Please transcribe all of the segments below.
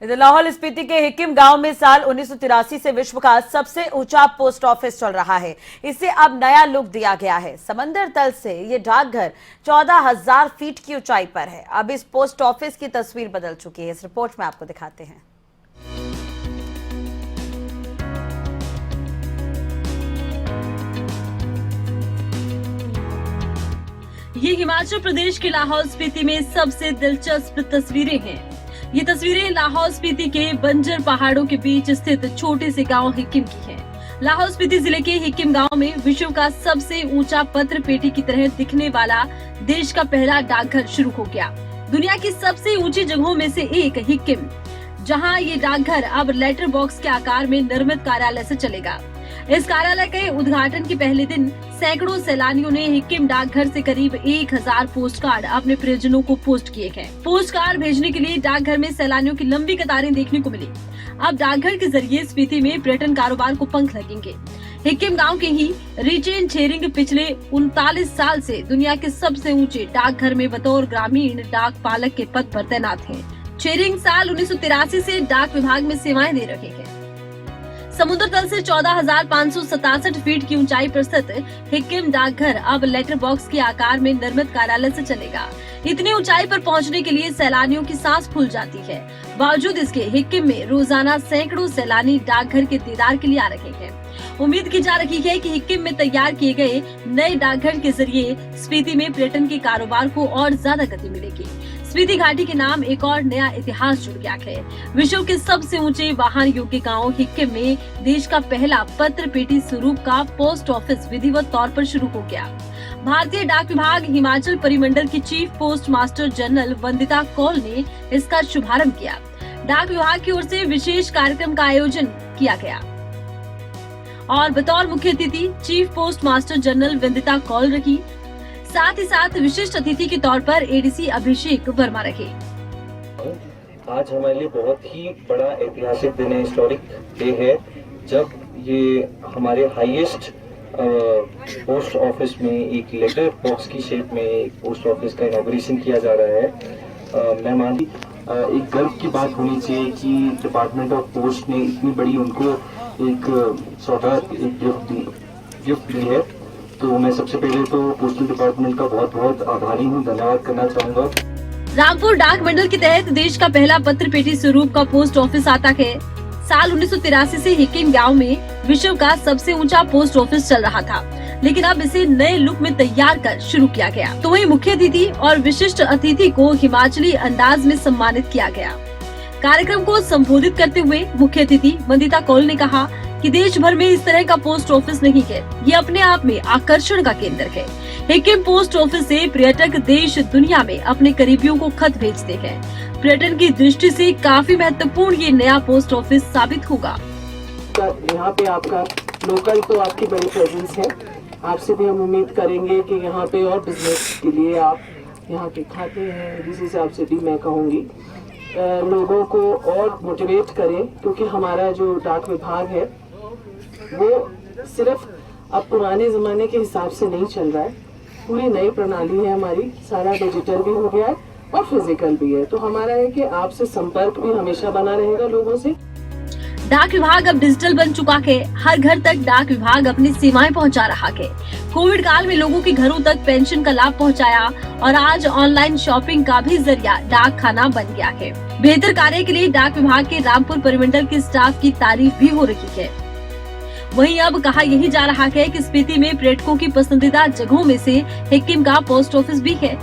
इधर लाहौल स्पीति के हिकिम गांव में साल 1983 से विश्व का सबसे ऊंचा पोस्ट ऑफिस चल रहा है। इसे अब नया लुक दिया गया है। समंदर तल से ये डाकघर 14,000 फीट की ऊंचाई पर है। अब इस पोस्ट ऑफिस की तस्वीर बदल चुकी है। इस रिपोर्ट में आपको दिखाते हैं। ये हिमाचल प्रदेश के लाहौल स्पीति में सबसे दिलचस्प तस्वीरें हैं। ये तस्वीरें लाहौल स्पीति के बंजर पहाड़ों के बीच स्थित छोटे से गांव हिकिम की हैं। लाहौल स्पीति जिले के हिकिम गांव में विश्व का सबसे ऊंचा पत्र पेटी की तरह दिखने वाला देश का पहला डाकघर शुरू हो गया। दुनिया की सबसे ऊंची जगहों में से एक हिकिम, जहां ये डाकघर अब लेटर बॉक्स के आकार में निर्मित कार्यालय से चलेगा। इस कार्यालय के उद्घाटन के पहले दिन सैकड़ों सैलानियों ने हिकिम डाकघर से करीब 1,000 पोस्ट कार्ड अपने प्रियजनों को पोस्ट किए गए। पोस्ट कार्ड भेजने के लिए डाकघर में सैलानियों की लंबी कतारें देखने को मिली। अब डाकघर के जरिए स्पीति में पर्यटन कारोबार को पंख लगेंगे। हिकिम गांव के ही रिचेन छेरिंग पिछले 39 साल से दुनिया के सबसे ऊंचे डाकघर में बतौर ग्रामीण डाक पालक के पद पर तैनात है। छेरिंग साल 1983 से डाक विभाग में सेवाएं दे रहे हैं। समुद्र तल से 14,567 फीट की ऊंचाई पर स्थित हिकिम डाकघर अब लेटर बॉक्स के आकार में निर्मित कार्यालय से चलेगा। इतनी ऊंचाई पर पहुंचने के लिए सैलानियों की सांस फूल जाती है। बावजूद इसके हिकिम में रोजाना सैकड़ों सैलानी डाकघर के दीदार के लिए आ रहे हैं। उम्मीद की जा रही है कि हिकिम में तैयार किए गए नए डाकघर के जरिए स्पीति में पर्यटन के कारोबार को और ज्यादा गति मिलेगी। स्पीति घाटी के नाम एक और नया इतिहास जुड़ गया है। विश्व के सबसे ऊंचे वाहन योग्य गांव हिकिम में देश का पहला पत्र पेटी स्वरूप का पोस्ट ऑफिस विधिवत तौर पर शुरू हो गया। भारतीय डाक विभाग हिमाचल परिमंडल की chief post master general Vandita Kaul ने इसका शुभारंभ किया। डाक विभाग की ओर से विशेष कार्यक्रम का आयोजन किया गया और बतौर मुख्य अतिथि chief post master general Vandita Kaul रही। साथ ही साथ विशिष्ट अतिथि के तौर पर एडीसी अभिषेक वर्मा रहे। आज हमारे लिए बहुत ही बड़ा ऐतिहासिक दिन है, हिस्टोरिक डे है, जब ये हमारे हाईएस्ट पोस्ट ऑफिस में एक लेटर बॉक्स की शेप में एक पोस्ट ऑफिस का इनॉग्रेशन किया जा रहा है। मैं मानती एक गर्व की बात होनी चाहिए कि डिपार्टमेंट ऑफ पोस्ट ने इतनी बड़ी उनको एक सौगात, एक गिफ्ट दी है। तो मैं सबसे पहले तो पोस्टल डिपार्टमेंट का बहुत बहुत आभारी हूँ, धन्यवाद करना चाहूँगा। रामपुर डाक मंडल के तहत देश का पहला पत्र पेटी स्वरूप का पोस्ट ऑफिस आता है। साल 1983 से हिकिम गांव में विश्व का सबसे ऊंचा पोस्ट ऑफिस चल रहा था, लेकिन अब इसे नए लुक में तैयार कर शुरू किया गया। तो वहीं मुख्य अतिथि और विशिष्ट अतिथि को हिमाचली अंदाज में सम्मानित किया गया। कार्यक्रम को संबोधित करते हुए मुख्य अतिथि वंदिता कौल ने कहा कि देश भर में इस तरह का पोस्ट ऑफिस नहीं है। ये अपने आप में आकर्षण का केंद्र है। हिकिम पोस्ट ऑफिस से पर्यटक देश दुनिया में अपने करीबियों को खत भेजते हैं। पर्यटन की दृष्टि से काफी महत्वपूर्ण ये नया पोस्ट ऑफिस साबित होगा। यहाँ पे आपका लोकल तो आपकी बड़ी प्रेजेंस है। आपसे भी हम उम्मीद करेंगे कि यहाँ पे और बिजनेस के लिए आप यहाँ के खाते हैं, जिस हिसाब से भी मैं कहूँगी लोगों को और मोटिवेट करें, क्योंकि हमारा जो डाक विभाग है वो सिर्फ अब पुराने जमाने के हिसाब से नहीं चल रहा है। पूरी नई प्रणाली है हमारी, सारा डिजिटल भी हो गया है और फिजिकल भी है। तो हमारा है कि आपसे संपर्क भी हमेशा बना रहेगा लोगों से। डाक विभाग अब डिजिटल बन चुका है। हर घर तक डाक विभाग अपनी सेवाएं पहुंचा रहा है। कोविड काल में लोगों के घरों तक पेंशन का लाभ पहुंचाया और आज ऑनलाइन शॉपिंग का भी जरिया डाक खाना बन गया है। बेहतर कार्य के लिए डाक विभाग के रामपुर परिमंडल के स्टाफ की तारीफ भी हो रही है। वहीं अब कहा यही जा रहा है कि स्पीति में पर्यटकों की पसंदीदा जगहों में से हिकिम का पोस्ट ऑफिस भी है।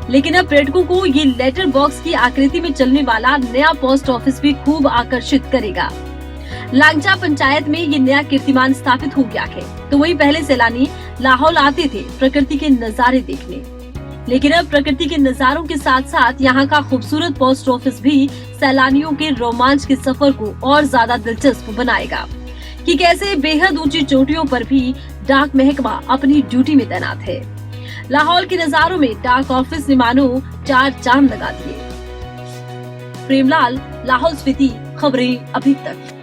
लेकिन अब पर्यटकों को ये लेटर बॉक्स की आकृति में चलने वाला नया पोस्ट ऑफिस भी खूब आकर्षित करेगा। लांगचा पंचायत में ये नया कीर्तिमान स्थापित हो गया है। तो वही पहले सैलानी लाहौल आते थे प्रकृति के नजारे देखने, लेकिन अब प्रकृति के नजारों के साथ साथ यहाँ का खूबसूरत पोस्ट ऑफिस भी सैलानियों के रोमांच के सफर को और ज्यादा दिलचस्प बनाएगा कि कैसे बेहद ऊंची चोटियों पर भी डाक महकमा अपनी ड्यूटी में तैनात है। लाहौल के नजारों में डाक ऑफिस ने मानो 4 चांद लगा दिए। प्रेमलाल, लाहौल स्पीति, खबरें अभी तक।